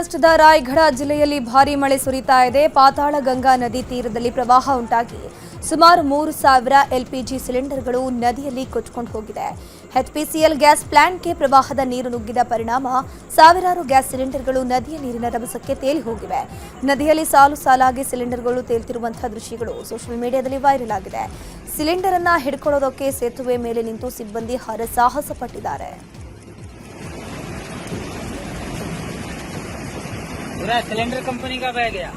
ಮಹಾರಾಷ್ಟ್ರದ ರಾಯಗಢ ಜಿಲ್ಲೆಯಲ್ಲಿ ಭಾರೀ ಮಳೆ ಸುರಿತಾ ಇದೆ. ಪಾತಾಳ ಗಂಗಾ ನದಿ ತೀರದಲ್ಲಿ ಪ್ರವಾಹ ಉಂಟಾಗಿ ಸುಮಾರು 3,000 ಎಲ್ಪಿಜಿ ಸಿಲಿಂಡರ್ಗಳು ನದಿಯಲ್ಲಿ ಕೊಚ್ಚಿಕೊಂಡು ಹೋಗಿದೆ. ಎಚ್ಪಿಸಿಎಲ್ ಗ್ಯಾಸ್ ಪ್ಲಾಂಟ್ಗೆ ಪ್ರವಾಹದ ನೀರು ನುಗ್ಗಿದ ಪರಿಣಾಮ ಸಾವಿರಾರು ಗ್ಯಾಸ್ ಸಿಲಿಂಡರ್ಗಳು ನದಿಯ ನೀರಿನ ರಭಸಕ್ಕೆ ತೇಲಿ ಹೋಗಿವೆ. ನದಿಯಲ್ಲಿ ಸಾಲು ಸಾಲಾಗಿ ಸಿಲಿಂಡರ್ಗಳು ತೇಲ್ತಿರುವಂತಹ ದೃಶ್ಯಗಳು ಸೋಷಿಯಲ್ ಮೀಡಿಯಾದಲ್ಲಿ ವೈರಲ್ ಆಗಿದೆ. ಸಿಲಿಂಡರ್ ಅನ್ನ ಹಿಡ್ಕೊಳ್ಳೋದಕ್ಕೆ ಸೇತುವೆ ಮೇಲೆ ನಿಂತು ಸಿಬ್ಬಂದಿ ಹರಸಾಹಸ ಪಟ್ಟಿದ್ದಾರೆ. पूरा सिलेंडर कंपनी का बह गया।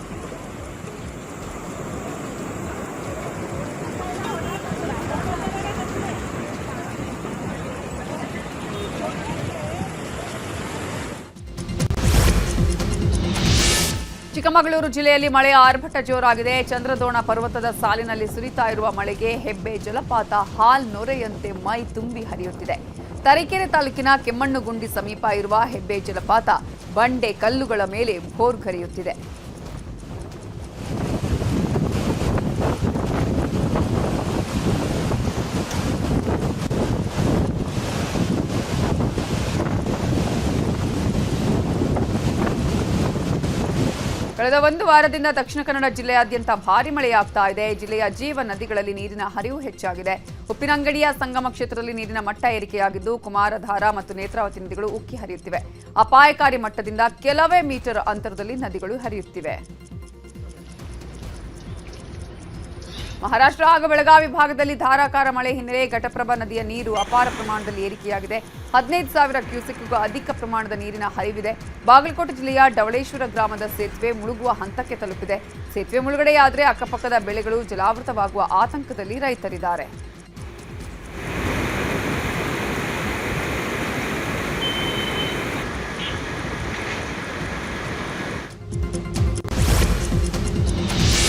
ಚಿಕ್ಕಮಗಳೂರು ಜಿಲ್ಲೆಯಲ್ಲಿ ಮಳೆ ಆರ್ಭಟ ಜೋರಾಗಿದೆ. ಚಂದ್ರದ್ರೋಣ ಪರ್ವತದ ಸಾಲಿನಲ್ಲಿ ಸುರಿತಾ ಇರುವ ಮಳೆಗೆ ಹೆಬ್ಬೆ ಜಲಪಾತ ಹಾಲ್ನೊರೆಯಂತೆ ಮೈ ತುಂಬಿ ಹರಿಯುತ್ತಿದೆ. ತರೀಕೆರೆ ತಾಲೂಕಿನ ಕೆಮ್ಮಣ್ಣುಗುಂಡಿ ಸಮೀಪ ಇರುವ ಹೆಬ್ಬೆ ಜಲಪಾತ ಬಂಡೆ ಕಲ್ಲುಗಳ ಮೇಲೆ ಭೋರ್ಗರೆಯುತ್ತಿದೆ. ಕಳೆದ ಒಂದು ವಾರದಿಂದ ದಕ್ಷಿಣ ಕನ್ನಡ ಜಿಲ್ಲೆಯಾದ್ಯಂತ ಭಾರಿ ಮಳೆಯಾಗ್ತಾ ಇದೆ. ಜಿಲ್ಲೆಯ ಜೀವ ನದಿಗಳಲ್ಲಿ ನೀರಿನ ಹರಿವು ಹೆಚ್ಚಾಗಿದೆ. ಉಪ್ಪಿನಂಗಡಿಯ ಸಂಗಮ ಕ್ಷೇತ್ರದಲ್ಲಿ ನೀರಿನ ಮಟ್ಟ ಏರಿಕೆಯಾಗಿದ್ದು ಕುಮಾರಧಾರ ಮತ್ತು ನೇತ್ರಾವತಿ ನದಿಗಳು ಉಕ್ಕಿ ಹರಿಯುತ್ತಿವೆ. ಅಪಾಯಕಾರಿ ಮಟ್ಟದಿಂದ ಕೆಲವೇ ಮೀಟರ್ ಅಂತರದಲ್ಲಿ ನದಿಗಳು ಹರಿಯುತ್ತಿವೆ. ಮಹಾರಾಷ್ಟ್ರ ಹಾಗೂ ಬೆಳಗಾವಿ ಭಾಗದಲ್ಲಿ ಧಾರಾಕಾರ ಮಳೆ ಹಿನ್ನೆಲೆ ಘಟಪ್ರಭಾ ನದಿಯ ನೀರು ಅಪಾರ ಪ್ರಮಾಣದಲ್ಲಿ ಏರಿಕೆಯಾಗಿದೆ. 15,000 ಕ್ಯೂಸೆಕ್ಗೂ ಅಧಿಕ ಪ್ರಮಾಣದ ನೀರಿನ ಹರಿವಿದೆ. ಬಾಗಲಕೋಟೆ ಜಿಲ್ಲೆಯ ಡವಳೇಶ್ವರ ಗ್ರಾಮದ ಸೇತುವೆ ಮುಳುಗುವ ಹಂತಕ್ಕೆ ತಲುಪಿದೆ. ಸೇತುವೆ ಮುಳುಗಡೆಯಾದರೆ ಅಕ್ಕಪಕ್ಕದ ಬೆಳೆಗಳು ಜಲಾವೃತವಾಗುವ ಆತಂಕದಲ್ಲಿ ರೈತರಿದ್ದಾರೆ.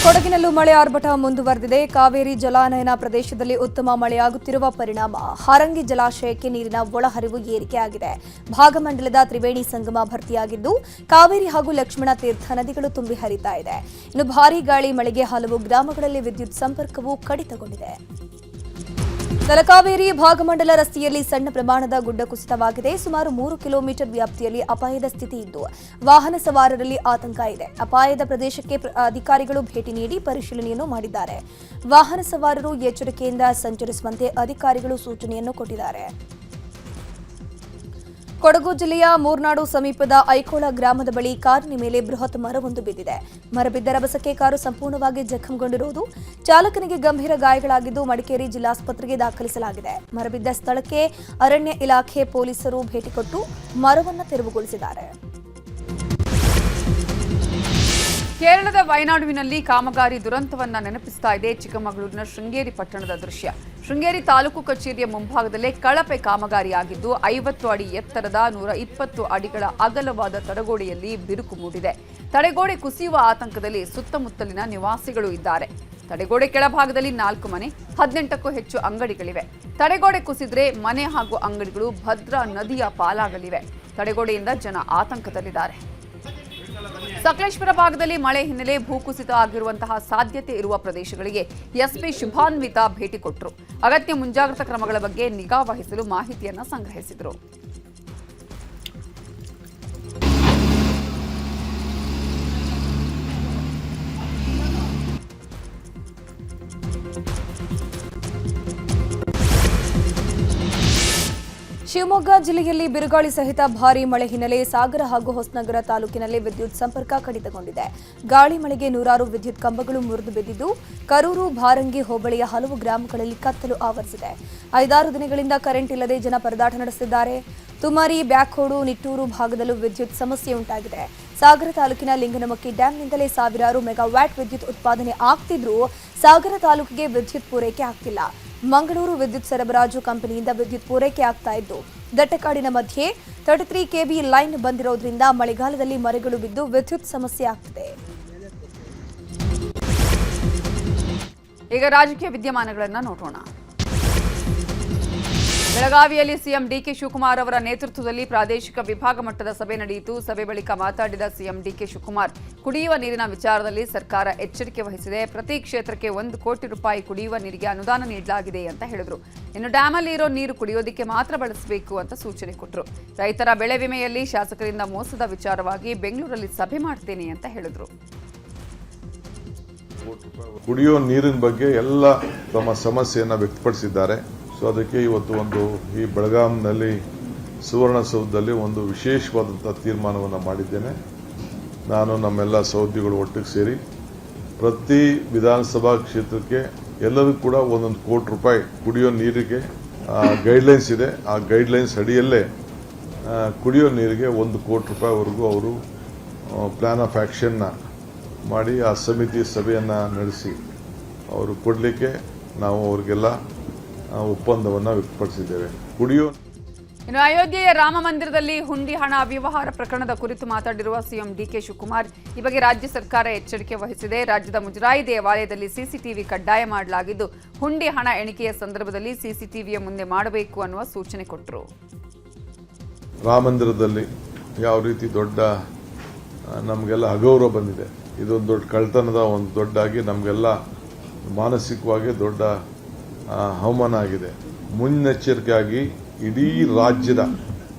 ಕೊಡಗಿನಲ್ಲೂ ಮಳೆ ಆರ್ಭಟ ಮುಂದುವರೆದಿದೆ. ಕಾವೇರಿ ಜಲಾನಯನ ಪ್ರದೇಶದಲ್ಲಿ ಉತ್ತಮ ಮಳೆಯಾಗುತ್ತಿರುವ ಪರಿಣಾಮ ಹಾರಂಗಿ ಜಲಾಶಯಕ್ಕೆ ನೀರಿನ ಒಳಹರಿವು ಏರಿಕೆಯಾಗಿದೆ. ಭಾಗಮಂಡಲದ ತ್ರಿವೇಣಿ ಸಂಗಮ ಭರ್ತಿಯಾಗಿದ್ದು ಕಾವೇರಿ ಹಾಗೂ ಲಕ್ಷ್ಮಣ ತೀರ್ಥ ನದಿಗಳು ತುಂಬಿ ಹರಿತಾ ಇದೆ. ಇನ್ನು ಭಾರೀ ಗಾಳಿ ಮಳೆಗೆ ಹಲವು ಗ್ರಾಮಗಳಲ್ಲಿ ವಿದ್ಯುತ್ ಸಂಪರ್ಕವೂ ಕಡಿತಗೊಂಡಿದೆ. ತಲಕಾವೇರಿ ಭಾಗಮಂಡಲ ರಸ್ತೆಯಲ್ಲಿ ಸಣ್ಣ ಪ್ರಮಾಣದ ಗುಡ್ಡ ಕುಸಿತವಾಗಿದೆ. ಸುಮಾರು 3 ಕಿಲೋಮೀಟರ್ ವ್ಯಾಪ್ತಿಯಲ್ಲಿ ಅಪಾಯದ ಸ್ಥಿತಿ ಇದ್ದು ವಾಹನ ಸವಾರರಲ್ಲಿ ಆತಂಕ ಇದೆ. ಅಪಾಯದ ಪ್ರದೇಶಕ್ಕೆ ಅಧಿಕಾರಿಗಳು ಭೇಟಿ ನೀಡಿ ಪರಿಶೀಲನೆಯನ್ನು ಮಾಡಿದ್ದಾರೆ. ವಾಹನ ಸವಾರರು ಎಚ್ಚರಿಕೆಯಿಂದ ಸಂಚರಿಸುವಂತೆ ಅಧಿಕಾರಿಗಳು ಸೂಚನೆಯನ್ನು ಕೊಟ್ಟಿದ್ದಾರೆ. ಕೊಡಗು ಜಿಲ್ಲೆಯ ಮೂರ್ನಾಡು ಸಮೀಪದ ಐಕೋಳ ಗ್ರಾಮದ ಬಳಿ ಕಾರಿನ ಮೇಲೆ ಬೃಹತ್ ಮರವೊಂದು ಬಿದ್ದಿದೆ. ಮರ ಬಿದ್ದ ರಭಸಕ್ಕೆ ಕಾರು ಸಂಪೂರ್ಣವಾಗಿ ಜಖಂಗೊಂಡಿರುವುದು. ಚಾಲಕನಿಗೆ ಗಂಭೀರ ಗಾಯಗಳಾಗಿದ್ದು ಮಡಿಕೇರಿ ಜಿಲ್ಲಾಸ್ಪತ್ರೆಗೆ ದಾಖಲಿಸಲಾಗಿದೆ. ಮರ ಬಿದ್ದ ಸ್ಥಳಕ್ಕೆ ಅರಣ್ಯ ಇಲಾಖೆ ಪೊಲೀಸರು ಭೇಟಿ ಕೊಟ್ಟು ಮರವನ್ನು ತೆರವುಗೊಳಿಸಿದ್ದಾರೆ. ಕೇರಳದ ವಯನಾಡುವಿನಲ್ಲಿ ಕಾಮಗಾರಿ ದುರಂತವನ್ನ ನೆನಪಿಸ್ತಾ ಇದೆ ಚಿಕ್ಕಮಗಳೂರಿನ ಶೃಂಗೇರಿ ಪಟ್ಟಣದ ದೃಶ್ಯ. ಶೃಂಗೇರಿ ತಾಲೂಕು ಕಚೇರಿಯ ಮುಂಭಾಗದಲ್ಲೇ ಕಳಪೆ ಕಾಮಗಾರಿಯಾಗಿದ್ದು 50 ಅಡಿ ಎತ್ತರದ 120 ಅಡಿಗಳ ಅಗಲವಾದ ತಡೆಗೋಡೆಯಲ್ಲಿ ಬಿರುಕು ಮೂಡಿದೆ. ತಡೆಗೋಡೆ ಕುಸಿಯುವ ಆತಂಕದಲ್ಲಿ ಸುತ್ತಮುತ್ತಲಿನ ನಿವಾಸಿಗಳು ಇದ್ದಾರೆ. ತಡೆಗೋಡೆ ಕೆಳಭಾಗದಲ್ಲಿ 4 ಮನೆ, 18ಕ್ಕೂ ಹೆಚ್ಚು ಅಂಗಡಿಗಳಿವೆ. ತಡೆಗೋಡೆ ಕುಸಿದ್ರೆ ಮನೆ ಹಾಗೂ ಅಂಗಡಿಗಳು ಭದ್ರಾ ನದಿಯ ಪಾಲಾಗಲಿವೆ. ತಡೆಗೋಡೆಯಿಂದ ಜನ ಆತಂಕದಲ್ಲಿದ್ದಾರೆ. ಸಕಲೇಶ್ಪುರ ಭಾಗದಲ್ಲಿ ಮಳೆ ಹಿನ್ನೆಲೆ ಭೂಕುಸಿತ ಆಗಿರುವಂತಹ ಸಾಧ್ಯತೆ ಇರುವ ಪ್ರದೇಶಗಳಿಗೆ ಎಸ್ಪಿ ಶುಭಾನ್ವಿತಾ ಭೇಟಿ ಕೊಟ್ಟರು. ಅಗತ್ಯ ಮುಂಜಾಗ್ರತಾ ಕ್ರಮಗಳ ಬಗ್ಗೆ ನಿಗಾ ವಹಿಸಲು ಮಾಹಿತಿಯನ್ನು ಸಂಗ್ರಹಿಸಿದರು. ಶಿವಮೊಗ್ಗ ಜಿಲ್ಲೆಯಲ್ಲಿ ಬಿರುಗಾಳಿ ಸಹಿತ ಭಾರೀ ಮಳೆ ಹಿನ್ನೆಲೆ ಸಾಗರ ಹಾಗೂ ಹೊಸನಗರ ತಾಲೂಕಿನಲ್ಲಿ ವಿದ್ಯುತ್ ಸಂಪರ್ಕ ಕಡಿತಗೊಂಡಿದೆ. ಗಾಳಿ ಮಳೆಗೆ ನೂರಾರು ವಿದ್ಯುತ್ ಕಂಬಗಳು ಮುರಿದು ಬಿದ್ದಿದ್ದು ಕರೂರು ಭಾರಂಗಿ ಹೋಬಳಿಯ ಹಲವು ಗ್ರಾಮಗಳಲ್ಲಿ ಕತ್ತಲು ಆವರಿಸಿದೆ. 5-6 ದಿನಗಳಿಂದ ಕರೆಂಟ್ ಇಲ್ಲದೆ ಜನ ಪರದಾಟ ನಡೆಸಿದ್ದಾರೆ. ತುಮರಿ, ಬ್ಯಾಕೋಡು, ನಿಟ್ಟೂರು ಭಾಗದಲ್ಲೂ ವಿದ್ಯುತ್ ಸಮಸ್ಯೆ ಉಂಟಾಗಿದೆ. ಸಾಗರ ತಾಲೂಕಿನ ಲಿಂಗನಮಕ್ಕಿ ಡ್ಯಾಂನಿಂದಲೇ ಸಾವಿರಾರು ಮೆಗಾವ್ಯಾಟ್ ವಿದ್ಯುತ್ ಉತ್ಪಾದನೆ ಆಗ್ತಿದ್ರೂ ಸಾಗರ ತಾಲೂಕಿಗೆ ವಿದ್ಯುತ್ ಪೂರೈಕೆ ಆಗ್ತಿಲ್ಲ. ಮಂಗಳೂರು ವಿದ್ಯುತ್ ಸರಬರಾಜು ಕಂಪನಿಯಿಂದ ವಿದ್ಯುತ್ ಪೂರೈಕೆ ಆಗ್ತಾ ಇದ್ದು ದಟ್ಟಕಾಡಿನ ಮಧ್ಯೆ 33 ಕೆವಿ ಲೈನ್ ಬಂದಿರೋದ್ರಿಂದ ಮಳೆಗಾಲದಲ್ಲಿ ಮರಗಳು ಬಿದ್ದು ವಿದ್ಯುತ್ ಸಮಸ್ಯೆ ಆಗ್ತಿದೆ. ಈಗ ರಾಜಕೀಯ ವಿದ್ಯಮಾನಗಳನ್ನು ನೋಡೋಣ. ಬೆಳಗಾವಿಯಲ್ಲಿ ಸಿಎಂ ಡಿಕೆ ಶಿವಕುಮಾರ್ ಅವರ ನೇತೃತ್ವದಲ್ಲಿ ಪ್ರಾದೇಶಿಕ ವಿಭಾಗ ಮಟ್ಟದ ಸಭೆ ನಡೆಯಿತು. ಸಭೆ ಬಳಿಕ ಮಾತನಾಡಿದ ಸಿಎಂ ಡಿಕೆ ಶಿವಕುಮಾರ್, ಕುಡಿಯುವ ನೀರಿನ ವಿಚಾರದಲ್ಲಿ ಸರ್ಕಾರ ಎಚ್ಚರಿಕೆ ವಹಿಸಿದೆ. ಪ್ರತಿ ಕ್ಷೇತ್ರಕ್ಕೆ 1 ಕೋಟಿ ರೂಪಾಯಿ ಕುಡಿಯುವ ನೀರಿಗೆ ಅನುದಾನ ನೀಡಲಾಗಿದೆ ಅಂತ ಹೇಳಿದರು. ಇನ್ನು ಡ್ಯಾಮಲ್ಲಿ ಇರೋ ನೀರು ಕುಡಿಯೋದಕ್ಕೆ ಮಾತ್ರ ಬಳಸಬೇಕು ಅಂತ ಸೂಚನೆ ಕೊಟ್ಟರು. ರೈತರ ಬೆಳೆ ವಿಮೆಯಲ್ಲಿ ಶಾಸಕರಿಂದ ಮೋಸದ ವಿಚಾರವಾಗಿ ಬೆಂಗಳೂರಲ್ಲಿ ಸಭೆ ಮಾಡ್ತೇನೆ ಅಂತ ಹೇಳಿದರು. ಕುಡಿಯೋ ನೀರಿನ ಬಗ್ಗೆ ಎಲ್ಲ ತಮ್ಮ ಸಮಸ್ಯೆಯನ್ನು ವ್ಯಕ್ತಪಡಿಸಿದ್ದಾರೆ. ಸೊ ಅದಕ್ಕೆ ಇವತ್ತು ಈ ಬೆಳಗಾಂನಲ್ಲಿ ಸುವರ್ಣಸೌಧದಲ್ಲಿ ಒಂದು ವಿಶೇಷವಾದಂಥ ತೀರ್ಮಾನವನ್ನು ಮಾಡಿದ್ದೇನೆ. ನಾನು ನಮ್ಮೆಲ್ಲ ಸಹೋದ್ಯೋಗಿಗಳು ಒಟ್ಟಿಗೆ ಸೇರಿ ಪ್ರತಿ ವಿಧಾನಸಭಾ ಕ್ಷೇತ್ರಕ್ಕೆ ಎಲ್ಲರೂ ಕೂಡ 1 ಕೋಟಿ ರೂಪಾಯಿ ಕುಡಿಯೋ ನೀರಿಗೆ ಗೈಡ್ಲೈನ್ಸ್ ಇದೆ. ಆ ಗೈಡ್ಲೈನ್ಸ್ ಅಡಿಯಲ್ಲೇ ಕುಡಿಯೋ ನೀರಿಗೆ 1 ಕೋಟಿ ರೂಪಾಯಿವರೆಗೂ ಅವರು ಪ್ಲಾನ್ ಆಫ್ ಆ್ಯಕ್ಷನ್ನ ಮಾಡಿ ಆ ಸಮಿತಿ ಸಭೆಯನ್ನು ನಡೆಸಿ ಅವರು ಕೊಡಲಿಕ್ಕೆ ನಾವು ಅವರಿಗೆಲ್ಲ ಒಪ್ಪಂದವನ್ನು ವ್ಯಕ್ತಪಡಿಸಿದ್ದೇವೆ. ಇನ್ನು ಅಯೋಧ್ಯೆಯ ರಾಮ ಮಂದಿರದಲ್ಲಿ ಹುಂಡಿ ಹಣ ಅವ್ಯವಹಾರ ಪ್ರಕರಣದ ಕುರಿತು ಮಾತನಾಡಿರುವ ಸಿಎಂ ಡಿಕೆ ಶಿವಕುಮಾರ್, ಈ ಬಗ್ಗೆ ರಾಜ್ಯ ಸರ್ಕಾರ ಎಚ್ಚರಿಕೆ ವಹಿಸಿದೆ. ರಾಜ್ಯದ ಮುಜರಾಯಿ ದೇವಾಲಯದಲ್ಲಿ ಸಿಸಿಟಿವಿ ಕಡ್ಡಾಯ ಮಾಡಲಾಗಿದ್ದು, ಹುಂಡಿ ಹಣ ಎಣಿಕೆಯ ಸಂದರ್ಭದಲ್ಲಿ ಸಿಸಿಟಿವಿಯ ಮುಂದೆ ಮಾಡಬೇಕು ಅನ್ನುವ ಸೂಚನೆ ಕೊಟ್ಟರು. ರಾಮ ಮಂದಿರದಲ್ಲಿ ಯಾವ ರೀತಿ ದೊಡ್ಡ ನಮಗೆಲ್ಲ ಅಗೌರವ ಬಂದಿದೆ, ಇದೊಂದು ದೊಡ್ಡ ಕಳ್ತನದ ಒಂದು ದೊಡ್ಡಾಗಿ ನಮಗೆಲ್ಲ ಮಾನಸಿಕವಾಗಿ ದೊಡ್ಡ ಅವಮಾನ ಆಗಿದೆ. ಮುನ್ನೆಚ್ಚರಿಕೆಯಾಗಿ ಇಡೀ ರಾಜ್ಯದ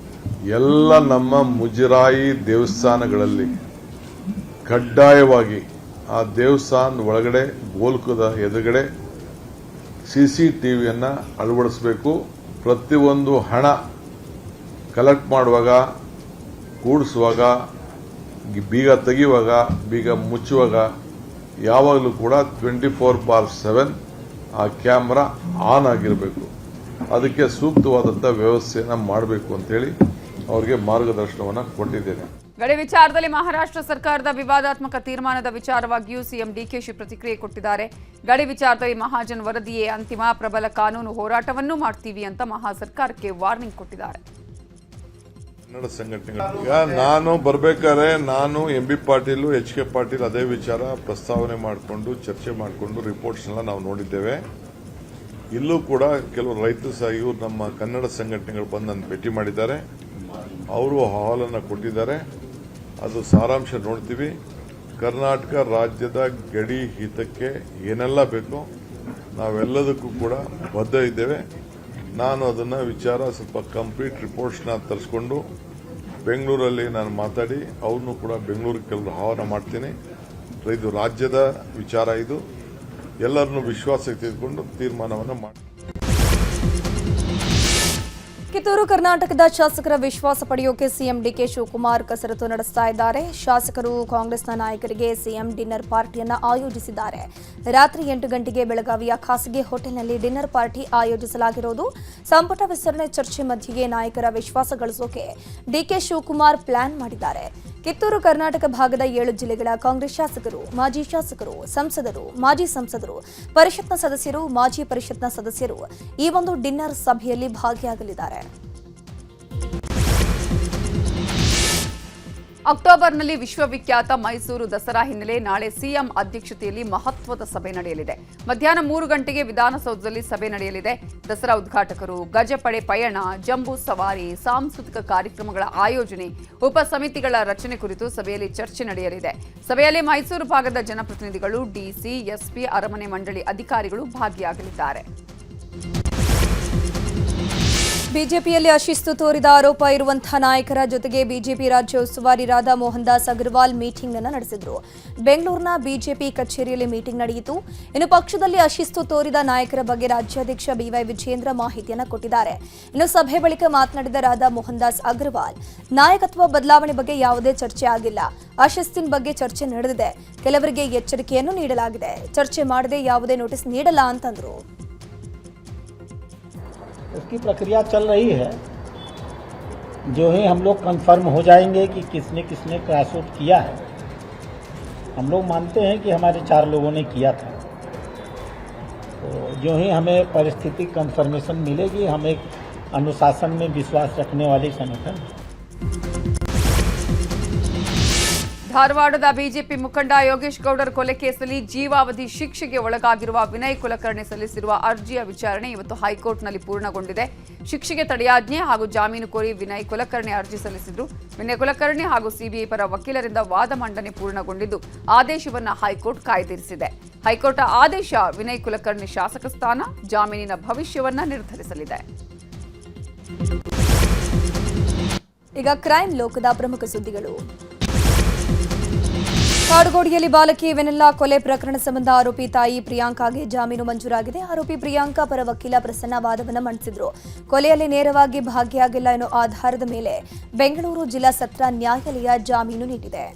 ಎಲ್ಲ ನಮ್ಮ ಮುಜರಾಯಿ ದೇವಸ್ಥಾನಗಳಲ್ಲಿ ಕಡ್ಡಾಯವಾಗಿ ಆ ದೇವಸ್ಥಾನ ಒಳಗಡೆ ಗೋಲ್ಕದ ಎದುರುಗಡೆ ಸಿಸಿಟಿವಿಯನ್ನು ಅಳವಡಿಸಬೇಕು. ಪ್ರತಿಯೊಂದು ಹಣ ಕಲೆಕ್ಟ್ ಮಾಡುವಾಗ, ಕೂಡಿಸುವಾಗ, ಬೀಗ ತೆಗೆಯುವಾಗ, ಬೀಗ ಮುಚ್ಚುವಾಗ ಯಾವಾಗಲೂ ಕೂಡ 24/7 ಆ ಕ್ಯಾಮ್ರಾ ಆನ್ ಆಗಿರಬೇಕು. ಅದಕ್ಕೆ ಸೂಕ್ತವಾದಂಥ ವ್ಯವಸ್ಥೆಯನ್ನು ಮಾಡಬೇಕು ಅಂತೇಳಿ ಅವರಿಗೆ ಮಾರ್ಗದರ್ಶನವನ್ನು ಕೊಟ್ಟಿದ್ದೇನೆ. ಗಡಿ ವಿಚಾರದಲ್ಲಿ ಮಹಾರಾಷ್ಟ್ರ ಸರ್ಕಾರದ ವಿವಾದಾತ್ಮಕ ತೀರ್ಮಾನದ ವಿಚಾರವಾಗಿಯೂ ಸಿಎಂ ಡಿಕೆಶಿ ಪ್ರತಿಕ್ರಿಯೆ ಕೊಟ್ಟಿದ್ದಾರೆ. ಗಡಿ ವಿಚಾರದಲ್ಲಿ ಮಹಾಜನ್ ವರದಿಯೇ ಅಂತಿಮ, ಪ್ರಬಲ ಕಾನೂನು ಹೋರಾಟವನ್ನೂ ಮಾಡ್ತೀವಿ ಅಂತ ಮಹಾ ಸರ್ಕಾರಕ್ಕೆ ವಾರ್ನಿಂಗ್ ಕೊಟ್ಟಿದ್ದಾರೆ. ಕನ್ನಡ ಸಂಘಟನೆಗಳು ಈಗ ನಾನು ಬರಬೇಕಾದ್ರೆ ನಾನು MB ಪಾಟೀಲ್, HK ಪಾಟೀಲ್ ಅದೇ ವಿಚಾರ ಪ್ರಸ್ತಾವನೆ ಮಾಡಿಕೊಂಡು ಚರ್ಚೆ ಮಾಡಿಕೊಂಡು ರಿಪೋರ್ಟ್ಸ್ನೆಲ್ಲ ನಾವು ನೋಡಿದ್ದೇವೆ. ಇಲ್ಲೂ ಕೂಡ ಕೆಲವು ರೈತ ಇವರು ನಮ್ಮ ಕನ್ನಡ ಸಂಘಟನೆಗಳು ಬಂದು ನನ್ನ ಭೇಟಿ ಮಾಡಿದ್ದಾರೆ. ಅವರು ಅಹವಾಲನ್ನು ಕೊಟ್ಟಿದ್ದಾರೆ. ಅದು ಸಾರಾಂಶ ನೋಡ್ತೀವಿ. ಕರ್ನಾಟಕ ರಾಜ್ಯದ ಗಡಿ ಹಿತಕ್ಕೆ ಏನೆಲ್ಲ ಬೇಕೋ ನಾವೆಲ್ಲದಕ್ಕೂ ಕೂಡ ಬದ್ಧ ಇದ್ದೇವೆ. ನಾನು ಅದನ್ನು ವಿಚಾರ ಸ್ವಲ್ಪ ಕಂಪ್ಲೀಟ್ ರಿಪೋರ್ಟ್ಸ್ನ ತರಿಸ್ಕೊಂಡು ಬೆಂಗಳೂರಲ್ಲಿ ನಾನು ಮಾತಾಡಿ ಅವ್ರನ್ನೂ ಕೂಡ ಬೆಂಗಳೂರಿಗೆ ಕೆಲವರು ಆಹ್ವಾನ ಮಾಡ್ತೀನಿ. ಇದು ರಾಜ್ಯದ ವಿಚಾರ, ಇದು ಎಲ್ಲರನ್ನೂ ವಿಶ್ವಾಸಕ್ಕೆ ತೆಗೆದುಕೊಂಡು ತೀರ್ಮಾನವನ್ನು ಮಾಡಿ. ಕಿತ್ತೂರು ಕರ್ನಾಟಕದ ಶಾಸಕರ ವಿಶ್ವಾಸ ಪಡೆಯೋಕೆ ಸಿಎಂ ಡಿಕೆ ಶಿವಕುಮಾರ್ ಕಸರತ್ತು ನಡೆಸ್ತಾ ಇದ್ದಾರೆ. ಶಾಸಕರು ಕಾಂಗ್ರೆಸ್ನ ನಾಯಕರಿಗೆ ಸಿಎಂ ಡಿನ್ನರ್ ಪಾರ್ಟಿಯನ್ನ ಆಯೋಜಿಸಿದ್ದಾರೆ. ರಾತ್ರಿ 8 ಗಂಟೆಗೆ ಬೆಳಗಾವಿಯ ಖಾಸಗಿ ಹೋಟೆಲ್ನಲ್ಲಿ ಡಿನ್ನರ್ ಪಾರ್ಟಿ ಆಯೋಜಿಸಲಾಗಿರೋದು. ಸಂಪುಟ ವಿಸ್ತರಣೆ ಚರ್ಚೆ ಮಧ್ಯೆಯೇ ನಾಯಕರ ವಿಶ್ವಾಸ ಗಳಿಸೋಕೆ ಡಿಕೆ ಶಿವಕುಮಾರ್ ಪ್ಲಾನ್ ಮಾಡಿದ್ದಾರೆ. ಕಿತ್ತೂರು ಕರ್ನಾಟಕ ಭಾಗದ 7 ಜಿಲ್ಲೆಗಳ ಕಾಂಗ್ರೆಸ್ ಶಾಸಕರು, ಮಾಜಿ ಶಾಸಕರು, ಸಂಸದರು, ಮಾಜಿ ಸಂಸದರು, ಪರಿಷತ್ನ ಸದಸ್ಯರು, ಮಾಜಿ ಪರಿಷತ್ನ ಸದಸ್ಯರು ಈ ಒಂದು ಡಿನ್ನರ್ ಸಭೆಯಲ್ಲಿ ಭಾಗಿಯಾಗಲಿದ್ದಾರೆ. ಅಕ್ಟೋಬರ್ನಲ್ಲಿ ವಿಶ್ವವಿಖ್ಯಾತ ಮೈಸೂರು ದಸರಾ ಹಿನ್ನೆಲೆ ನಾಳೆ ಸಿಎಂ ಅಧ್ಯಕ್ಷತೆಯಲ್ಲಿ ಮಹತ್ವದ ಸಭೆ ನಡೆಯಲಿದೆ. ಮಧ್ಯಾಹ್ನ 3 ಗಂಟೆಗೆ ವಿಧಾನಸೌಧದಲ್ಲಿ ಸಭೆ ನಡೆಯಲಿದೆ. ದಸರಾ ಉದ್ಘಾಟಕರು, ಗಜಪಡೆ ಪಯಣ, ಜಂಬೂ ಸವಾರಿ, ಸಾಂಸ್ಕೃತಿಕ ಕಾರ್ಯಕ್ರಮಗಳ ಆಯೋಜನೆ, ಉಪ ಸಮಿತಿಗಳ ರಚನೆ ಕುರಿತು ಸಭೆಯಲ್ಲಿ ಚರ್ಚೆ ನಡೆಯಲಿದೆ. ಸಭೆಯಲ್ಲಿ ಮೈಸೂರು ಭಾಗದ ಜನಪ್ರತಿನಿಧಿಗಳು, ಡಿಸಿ, ಎಸ್ಪಿ, ಅರಮನೆ ಮಂಡಳಿ ಅಧಿಕಾರಿಗಳು ಭಾಗಿಯಾಗಲಿದ್ದಾರೆ. ಬಿಜೆಪಿಯಲ್ಲಿ ಅಶಿಸ್ತು ತೋರಿದ ಆರೋಪ ಇರುವಂತಹ ನಾಯಕರ ಜೊತೆಗೆ ಬಿಜೆಪಿ ರಾಜ್ಯ ಉಸ್ತುವಾರಿ ರಾಧಾ ಮೋಹನ್ ದಾಸ್ ಅಗರ್ವಾಲ್ ಮೀಟಿಂಗ್ ಅನ್ನು ನಡೆಸಿದರು. ಬೆಂಗಳೂರಿನ ಬಿಜೆಪಿ ಕಚೇರಿಯಲ್ಲಿ ಮೀಟಿಂಗ್ ನಡೆಯಿತು. ಇನ್ನು ಪಕ್ಷದಲ್ಲಿ ಅಶಿಸ್ತು ತೋರಿದ ನಾಯಕರ ಬಗ್ಗೆ ರಾಜ್ಯಾಧ್ಯಕ್ಷ ಬಿವೈ ವಿಜೇಂದ್ರ ಮಾಹಿತಿಯನ್ನು ಕೊಟ್ಟಿದ್ದಾರೆ. ಇನ್ನು ಸಭೆ ಬಳಿಕ ಮಾತನಾಡಿದ ರಾಧಾ ಮೋಹನ್ ದಾಸ್ ಅಗರ್ವಾಲ್, ನಾಯಕತ್ವ ಬದಲಾವಣೆ ಬಗ್ಗೆ ಯಾವುದೇ ಚರ್ಚೆ ಆಗಿಲ್ಲ. ಅಶಿಸ್ತಿನ ಬಗ್ಗೆ ಚರ್ಚೆ ನಡೆದಿದೆ. ಕೆಲವರಿಗೆ ಎಚ್ಚರಿಕೆಯನ್ನು ನೀಡಲಾಗಿದೆ. ಚರ್ಚೆ ಮಾಡದೆ ಯಾವುದೇ ನೋಟಿಸ್ ನೀಡಲ್ಲ ಅಂತಂದ್ರು. उसकी प्रक्रिया चल रही है. जो ही हम लोग कंफर्म हो जाएंगे कि किसने किसने क्रैश आउट किया है. हम लोग मानते हैं कि हमारे 4 लोगों ने किया था. तो जो ही हमें परिस्थिति कंफर्मेशन मिलेगी, हम एक अनुशासन में विश्वास रखने वाले संगठन. ಧಾರವಾಡದ ಬಿಜೆಪಿ ಮುಖಂಡ ಯೋಗೇಶ್ ಗೌಡರ್ ಕೊಲೆ ಕೇಸಲ್ಲಿ ಜೀವಾವಧಿ ಶಿಕ್ಷೆಗೆ ಒಳಗಾಗಿರುವ ವಿನಯ್ ಕುಲಕರ್ಣಿ ಸಲ್ಲಿಸಿರುವ ಅರ್ಜಿಯ ವಿಚಾರಣೆ ಇವತ್ತು ಹೈಕೋರ್ಟ್ನಲ್ಲಿ ಪೂರ್ಣಗೊಂಡಿದೆ. ಶಿಕ್ಷೆಗೆ ತಡೆಯಾಜ್ಞೆ ಹಾಗೂ ಜಾಮೀನು ಕೋರಿ ವಿನಯ್ ಕುಲಕರ್ಣಿ ಅರ್ಜಿ ಸಲ್ಲಿಸಿದ್ರು. ವಿನಯ್ ಕುಲಕರ್ಣಿ ಹಾಗೂ ಸಿಬಿಐ ಪರ ವಕೀಲರಿಂದ ವಾದ ಮಂಡನೆ ಪೂರ್ಣಗೊಂಡಿದ್ದು ಆದೇಶವನ್ನು ಹೈಕೋರ್ಟ್ ಕಾಯ್ದಿರಿಸಿದೆ. ಹೈಕೋರ್ಟ್ ಆದೇಶ ವಿನಯ್ ಕುಲಕರ್ಣಿ ಶಾಸಕ ಸ್ಥಾನ, ಜಾಮೀನಿನ ಭವಿಷ್ಯವನ್ನ ನಿರ್ಧರಿಸಲಿದೆ. ಈಗ ಕ್ರೈಮ್ ಲೋಕದ ಪ್ರಮುಖ ಸುದ್ದಿಗಳು. ಕಾಡುಗೋಡಿಯಲ್ಲಿ ಬಾಲಕಿ ವೆನೆಲ್ಲಾ ಕೊಲೆ ಪ್ರಕರಣ ಸಂಬಂಧ ಆರೋಪಿ ತಾಯಿ ಪ್ರಿಯಾಂಕಾಗೆ ಜಾಮೀನು ಮಂಜೂರಾಗಿದೆ. ಆರೋಪಿ ಪ್ರಿಯಾಂಕಾ ಪರ ವಕೀಲ ಪ್ರಸನ್ನ ವಾದವನ್ನು ಮಂಡಿಸಿದ್ರು. ಕೊಲೆಯಲ್ಲಿ ನೇರವಾಗಿ ಭಾಗಿಯಾಗಿಲ್ಲ ಎನ್ನುವ ಆಧಾರದ ಮೇಲೆ ಬೆಂಗಳೂರು ಜಿಲ್ಲಾ ಸತ್ರ ನ್ಯಾಯಾಲಯ ಜಾಮೀನು ನೀಡಿದೆ.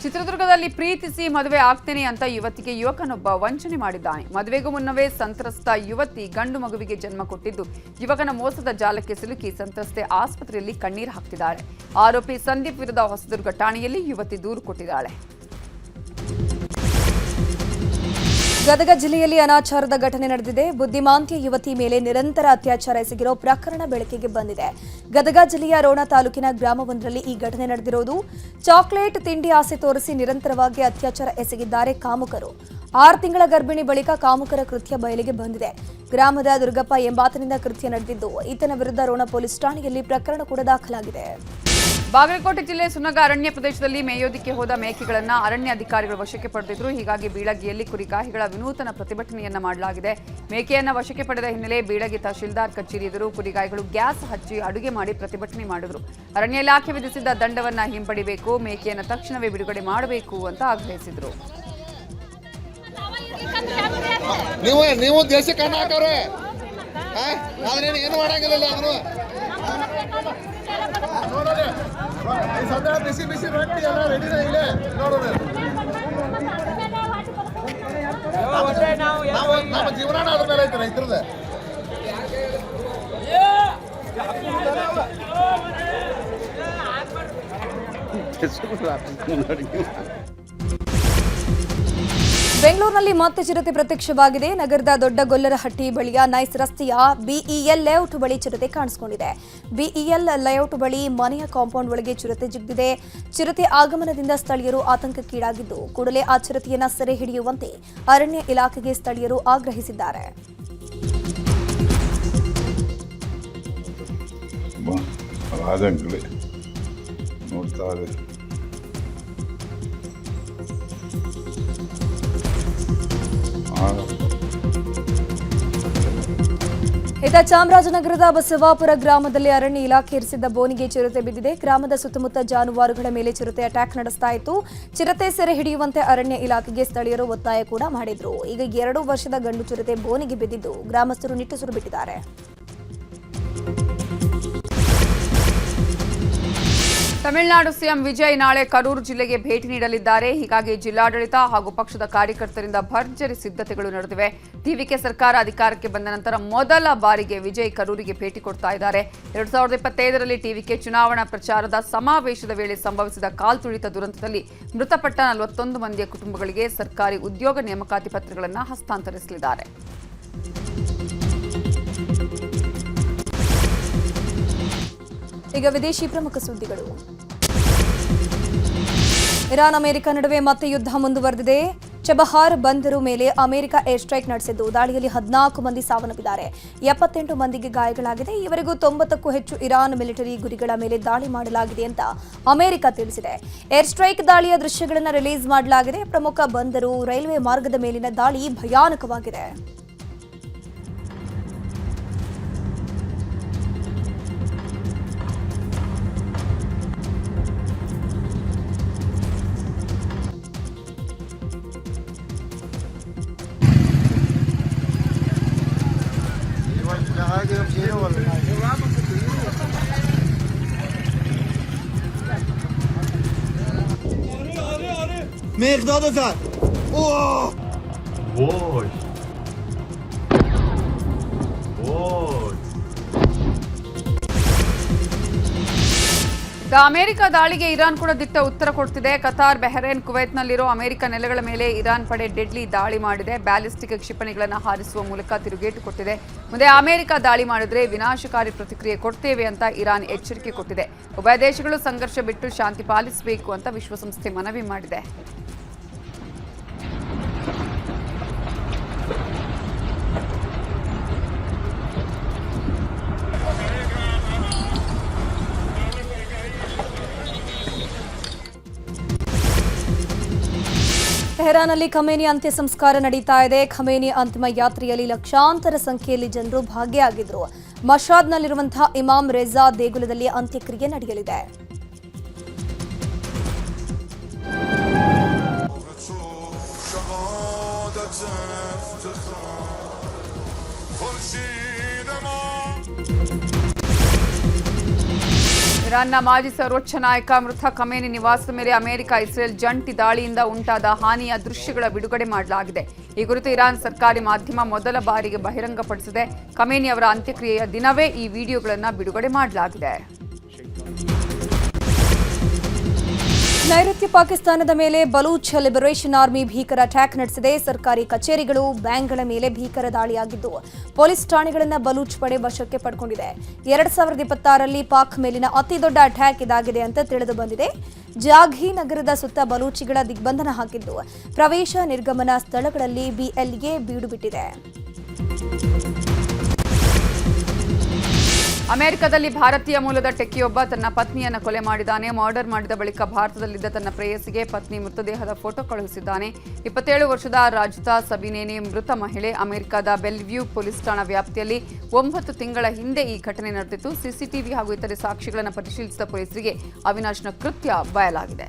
ಚಿತ್ರದುರ್ಗದಲ್ಲಿ ಪ್ರೀತಿಸಿ ಮದುವೆ ಆಗ್ತೇನೆ ಅಂತ ಯುವತಿಗೆ ಯುವಕನೊಬ್ಬ ವಂಚನೆ ಮಾಡಿದ್ದಾನೆ. ಮದುವೆಗೂ ಮುನ್ನವೇ ಸಂತ್ರಸ್ತ ಯುವತಿ ಗಂಡು ಮಗುವಿಗೆ ಜನ್ಮ ಕೊಟ್ಟಿದ್ದು, ಯುವಕನ ಮೋಸದ ಜಾಲಕ್ಕೆ ಸಿಲುಕಿ ಸಂತ್ರಸ್ತೆ ಆಸ್ಪತ್ರೆಯಲ್ಲಿ ಕಣ್ಣೀರು ಹಾಕ್ತಿದ್ದಾಳೆ. ಆರೋಪಿ ಸಂದೀಪ್ ವಿರುದ್ಧ ಹೊಸದುರ್ಗ ಠಾಣೆಯಲ್ಲಿ ಯುವತಿ ದೂರು ಕೊಟ್ಟಿದ್ದಾಳೆ. ಗದಗ ಜಿಲ್ಲೆಯಲ್ಲಿ ಅನಾಚಾರದ ಘಟನೆ ನಡೆದಿದೆ. ಬುದ್ಧಿಮಾಂತ್ಯ ಯುವತಿ ಮೇಲೆ ನಿರಂತರ ಅತ್ಯಾಚಾರ ಎಸಗಿರೋ ಪ್ರಕರಣ ಬೆಳಕಿಗೆ ಬಂದಿದೆ. ಗದಗ ಜಿಲ್ಲೆಯ ರೋಣ ತಾಲೂಕಿನ ಗ್ರಾಮವೊಂದರಲ್ಲಿ ಈ ಘಟನೆ ನಡೆದಿರೋದು. ಚಾಕ್ಲೇಟ್ ತಿಂಡಿ ಆಸೆ ತೋರಿಸಿ ನಿರಂತರವಾಗಿ ಅತ್ಯಾಚಾರ ಎಸಗಿದ್ದಾರೆ ಕಾಮುಕರು. 6 ತಿಂಗಳ ಗರ್ಭಿಣಿ ಬಳಿಕ ಕಾಮುಕರ ಕೃತ್ಯ ಬಯಲಿಗೆ ಬಂದಿದೆ. ಗ್ರಾಮದ ದುರ್ಗಪ್ಪ ಎಂಬಾತನಿಂದ ಕೃತ್ಯ ನಡೆದಿದ್ದು, ಈತನ ವಿರುದ್ಧ ರೋಣ ಪೊಲೀಸ್ ಠಾಣೆಯಲ್ಲಿ ಪ್ರಕರಣ ಕೂಡ ದಾಖಲಾಗಿದೆ. ಬಾಗಲಕೋಟೆ ಜಿಲ್ಲೆ ಸುನಗ ಅರಣ್ಯ ಪ್ರದೇಶದಲ್ಲಿ ಮೇಯೋದಿಕ್ಕೆ ಹೋದ ಮೇಕೆಗಳನ್ನು ಅರಣ್ಯ ಅಧಿಕಾರಿಗಳು ವಶಕ್ಕೆ ಪಡೆದಿದ್ರು. ಹೀಗಾಗಿ ಬೀಳಗಿಯಲ್ಲಿ ಕುರಿಗಾಹಿಗಳ ವಿನೂತನ ಪ್ರತಿಭಟನೆಯನ್ನ ಮಾಡಲಾಗಿದೆ. ಮೇಕೆಯನ್ನ ವಶಕ್ಕೆ ಪಡೆದ ಹಿನ್ನೆಲೆ ಬೀಳಗಿ ತಹಶೀಲ್ದಾರ್ ಕಚೇರಿ ಎದುರು ಕುರಿಗಾಹಿಗಳು ಗ್ಯಾಸ್ ಹಚ್ಚಿ ಅಡುಗೆ ಮಾಡಿ ಪ್ರತಿಭಟನೆ ಮಾಡಿದ್ರು. ಅರಣ್ಯ ಇಲಾಖೆ ವಿಧಿಸಿದ್ದ ದಂಡವನ್ನ ಹಿಂಪಡಿಬೇಕು, ಮೇಕೆಯನ್ನು ತಕ್ಷಣವೇ ಬಿಡುಗಡೆ ಮಾಡಬೇಕು ಅಂತ ಆಗ್ರಹಿಸಿದ್ರು. ನೀವು ದೇಶಕ್ಕೆ ಅನ್ನ ಹಾಕವ್ರೆ ಅದನ್ನೇನು ಏನು ಮಾಡಂಗಿಲ್ಲ. ಅದನ್ನು ಸದಾ ಬಿಸಿ ಬಿಸಿ ರೊಟ್ಟಿ ಎಲ್ಲ ರೆಡಿನ ಇಲ್ಲೇ ನೋಡೋದು. ನಮ್ಮ ಜೀವನ ಅದ್ರ ಮೇಲೆ ಐತೆ ರೈತರದ. ಬೆಂಗಳೂರಿನಲ್ಲಿ ಮತ್ತೆ ಚಿರತೆ ಪ್ರತ್ಯಕ್ಷವಾಗಿದೆ. ನಗರದ ದೊಡ್ಡಗೊಲ್ಲರಹಟ್ಟಿ ಬಳಿಯ ನೈಸ್ ರಸ್ತೆಯ ಬಿಇಎಲ್ ಲೇಔಟ್ ಬಳಿ ಚಿರತೆ ಕಾಣಿಸಿಕೊಂಡಿದೆ. ಬಿಇಎಲ್ ಲೇಔಟ್ ಬಳಿ ಮನೆಯ ಕಾಂಪೌಂಡ್ ಒಳಗೆ ಚಿರತೆ ಜಿಗಿದಿದೆ. ಚಿರತೆ ಆಗಮನದಿಂದ ಸ್ಥಳೀಯರು ಆತಂಕಕ್ಕೀಡಾಗಿದ್ದು, ಕೂಡಲೇ ಆ ಚಿರತೆಯನ್ನ ಸೆರೆ ಹಿಡಿಯುವಂತೆ ಅರಣ್ಯ ಇಲಾಖೆಗೆ ಸ್ಥಳೀಯರು ಆಗ್ರಹಿಸಿದ್ದಾರೆ. ಇತ್ತ ಚಾಮರಾಜನಗರದ ಬಸವಾಪುರ ಗ್ರಾಮದಲ್ಲಿ ಅರಣ್ಯ ಇಲಾಖೆ ಇರಿಸಿದ್ದ ಬೋನಿಗೆ ಚಿರತೆ ಬಿದ್ದಿದೆ. ಗ್ರಾಮದ ಸುತ್ತಮುತ್ತ ಜಾನುವಾರುಗಳ ಮೇಲೆ ಚಿರತೆ ಅಟ್ಯಾಕ್ ನಡೆಸ್ತಾ ಇತ್ತು. ಚಿರತೆ ಸೆರೆ ಹಿಡಿಯುವಂತೆ ಅರಣ್ಯ ಇಲಾಖೆಗೆ ಸ್ಥಳೀಯರು ಒತ್ತಾಯ ಕೂಡ ಮಾಡಿದ್ರು. ಈಗ 2 ವರ್ಷದ ಗಂಡು ಚಿರತೆ ಬೋನಿಗೆ ಬಿದ್ದಿದ್ದು, ಗ್ರಾಮಸ್ಥರು ನಿಟ್ಟುಸಿರು ಬಿಟ್ಟಿದ್ದಾರೆ. ತಮಿಳುನಾಡು ಸಿಎಂ ವಿಜಯ್ ನಾಳೆ ಕರೂರು ಜಿಲ್ಲೆಗೆ ಭೇಟಿ ನೀಡಲಿದ್ದಾರೆ. ಹೀಗಾಗಿ ಜಿಲ್ಲಾಡಳಿತ ಹಾಗೂ ಪಕ್ಷದ ಕಾರ್ಯಕರ್ತರಿಂದ ಭರ್ಜರಿ ಸಿದ್ಧತೆಗಳು ನಡೆದಿವೆ. ಟಿವಿಕೆ ಸರ್ಕಾರ ಅಧಿಕಾರಕ್ಕೆ ಬಂದ ನಂತರ ಮೊದಲ ಬಾರಿಗೆ ವಿಜಯ್ ಕರೂರಿಗೆ ಭೇಟಿ ಕೊಡ್ತಾ ಇದ್ದಾರೆ. 2025ರಲ್ಲಿ ಟಿವಿಕೆ ಚುನಾವಣಾ ಪ್ರಚಾರದ ಸಮಾವೇಶದ ವೇಳೆ ಸಂಭವಿಸಿದ ಕಾಲ್ತುಳಿತ ದುರಂತದಲ್ಲಿ ಮೃತಪಟ್ಟ 41 ಮಂದಿಯ ಕುಟುಂಬಗಳಿಗೆ ಸರ್ಕಾರಿ ಉದ್ಯೋಗ ನೇಮಕಾತಿ ಪತ್ರಗಳನ್ನು ಹಸ್ತಾಂತರಿಸಲಿದ್ದಾರೆ. ಈಗ ವಿದೇಶಿ ಪ್ರಮುಖ ಸುದ್ದಿಗಳು. ಇರಾನ್ ಅಮೆರಿಕ ನಡುವೆ ಮತ್ತೆ ಯುದ್ಧ ಮುಂದುವರೆದಿದೆ. ಚಬಹಾರ್ ಬಂದರು ಮೇಲೆ ಅಮೆರಿಕ ಏರ್ ಸ್ಟ್ರೈಕ್ ನಡೆಸಿದ್ದು, ದಾಳಿಯಲ್ಲಿ 14 ಮಂದಿ ಸಾವನ್ನಪ್ಪಿದ್ದಾರೆ, 78 ಮಂದಿಗೆ ಗಾಯಗಳಾಗಿದೆ. ಈವರೆಗೂ 90ಕ್ಕೂ ಹೆಚ್ಚು ಇರಾನ್ ಮಿಲಿಟರಿ ಗುರಿಗಳ ಮೇಲೆ ದಾಳಿ ಮಾಡಲಾಗಿದೆ ಅಂತ ಅಮೆರಿಕ ತಿಳಿಸಿದೆ. ಏರ್ ಸ್ಟ್ರೈಕ್ ದಾಳಿಯ ದೃಶ್ಯಗಳನ್ನು ರಿಲೀಸ್ ಮಾಡಲಾಗಿದೆ. ಪ್ರಮುಖ ಬಂದರು, ರೈಲ್ವೆ ಮಾರ್ಗದ ಮೇಲಿನ ದಾಳಿ ಭಯಾನಕವಾಗಿದೆ. Merdadazar. Oh! Boy. Boy. America ದಾಳಿಗೆ ಇರಾನ್ ಕೂಡ ದಿಟ್ಟ ಉತ್ತರ ಕೊಡ್ತಿದೆ. ಕತಾರ್, ಬಹರೇನ್, ಕುವೈತ್ನಲ್ಲಿರೋ ಅಮೆರಿಕ ನೆಲೆಗಳ ಮೇಲೆ ಇರಾನ್ ಪಡೆ ಡೆಡ್ಲಿ ದಾಳಿ ಮಾಡಿದೆ. ಬ್ಯಾಲಿಸ್ಟಿಕ್ ಕ್ಷಿಪಣಿಗಳನ್ನು ಹಾರಿಸುವ ಮೂಲಕ ತಿರುಗೇಟು ಕೊಟ್ಟಿದೆ. ಮುಂದೆ ಅಮೆರಿಕ ದಾಳಿ ಮಾಡಿದ್ರೆ ವಿನಾಶಕಾರಿ ಪ್ರತಿಕ್ರಿಯೆ ಕೊಡ್ತೇವೆ ಅಂತ ಇರಾನ್ ಎಚ್ಚರಿಕೆ ಕೊಟ್ಟಿದೆ. ಉಭಯ ದೇಶಗಳು ಸಂಘರ್ಷ ಬಿಟ್ಟು ಶಾಂತಿ ಪಾಲಿಸಬೇಕು ಅಂತ ವಿಶ್ವಸಂಸ್ಥೆ ಮನವಿ ಮಾಡಿದೆ. ತೆಹರಾನ್ನಲ್ಲಿ ಖಮೇನಿ ಅಂತ್ಯ ಸಂಸ್ಕಾರ ನಡೀತಾ ಇದೆ. ಖಮೇನಿ ಅಂತಿಮ ಯಾತ್ರೆಯಲ್ಲಿ ಲಕ್ಷಾಂತರ ಸಂಖ್ಯೆಯಲ್ಲಿ ಜನರು ಭಾಗಿಯಾಗಿದ್ರು. ಮಶಾದ್ನಲ್ಲಿರುವಂತಹ ಇಮಾಮ್ ರೇಜಾ ದೇಗುಲದಲ್ಲಿ ಅಂತ್ಯಕ್ರಿಯೆ ನಡೆಯಲಿದೆ. ಇರಾನ್ನ ಮಾಜಿ ಸರ್ವೋಚ್ಚ ನಾಯಕ ಮೃತ ಖಮೇನಿ ನಿವಾಸದ ಮೇಲೆ ಅಮೆರಿಕ ಇಸ್ರೇಲ್ ಜಂಟಿ ದಾಳಿಯಿಂದ ಉಂಟಾದ ಹಾನಿಯ ದೃಶ್ಯಗಳ ಬಿಡುಗಡೆ ಮಾಡಲಾಗಿದೆ. ಈ ಕುರಿತು ಇರಾನ್ ಸರ್ಕಾರಿ ಮಾಧ್ಯಮ ಮೊದಲ ಬಾರಿಗೆ ಬಹಿರಂಗಪಡಿಸಿದೆ. ಖಮೇನಿ ಅವರ ಅಂತ್ಯಕ್ರಿಯೆಯ ದಿನವೇ ಈ ವಿಡಿಯೋಗಳನ್ನು ಬಿಡುಗಡೆ ಮಾಡಲಾಗಿದೆ. ನೈಋತ್ಯ ಪಾಕಿಸ್ತಾನದ ಮೇಲೆ ಬಲೂಚ್ ಲಿಬರೇಷನ್ ಆರ್ಮಿ ಭೀಕರ ಅಟ್ಯಾಕ್ ನಡೆಸಿದೆ. ಸರ್ಕಾರಿ ಕಚೇರಿಗಳು, ಬ್ಯಾಂಕ್ಗಳ ಮೇಲೆ ಭೀಕರ ದಾಳಿಯಾಗಿದ್ದು ಪೊಲೀಸ್ ಠಾಣೆಗಳನ್ನು ಬಲೂಚ್ ಪಡೆ ವಶಕ್ಕೆ ಪಡ್ಕೊಂಡಿದೆ. 2026ರಲ್ಲಿ ಪಾಕ್ ಮೇಲಿನ ಅತಿದೊಡ್ಡ ಅಟ್ಯಾಕ್ ಇದಾಗಿದೆ ಅಂತ ತಿಳಿದು ಬಂದಿದೆ. ಜಾಘಿ ನಗರದ ಸುತ್ತ ಬಲೂಚಿಗಳ ದಿಗ್ಬಂಧನ ಹಾಕಿದ್ದು ಪ್ರವೇಶ ನಿರ್ಗಮನ ಸ್ಥಳಗಳಲ್ಲಿ ಬಿಎಲ್ಎ ಬೀಡು ಬಿಟ್ಟಿದೆ. ಅಮೆರಿಕದಲ್ಲಿ ಭಾರತೀಯ ಮೂಲದ ಟೆಕ್ಕಿಯೊಬ್ಬ ತನ್ನ ಪತ್ನಿಯನ್ನು ಕೊಲೆ ಮಾಡಿದ್ದಾನೆ. ಮರ್ಡರ್ ಮಾಡಿದ ಬಳಿಕ ಭಾರತದಲ್ಲಿದ್ದ ತನ್ನ ಪ್ರೇಯಸಿಗೆ ಪತ್ನಿ ಮೃತದೇಹದ ಫೋಟೋ ಕಳುಹಿಸಿದ್ದಾನೆ. 27 ವರ್ಷದ ರಾಜಿತಾ ಸಬಿನೇನಿ ಮೃತ ಮಹಿಳೆ. ಅಮೆರಿಕದ ಬೆಲ್ವ್ಯೂ ಪೊಲೀಸ್ ಠಾಣಾ ವ್ಯಾಪ್ತಿಯಲ್ಲಿ 9 ತಿಂಗಳ ಹಿಂದೆ ಈ ಘಟನೆ ನಡೆದಿತ್ತು. ಸಿಸಿಟಿವಿ ಹಾಗೂ ಇತರೆ ಸಾಕ್ಷಿಗಳನ್ನು ಪರಿಶೀಲಿಸಿದ ಪೊಲೀಸರಿಗೆ ಅವಿನಾಶ್ನ ಕೃತ್ಯ ಬಯಲಾಗಿದೆ.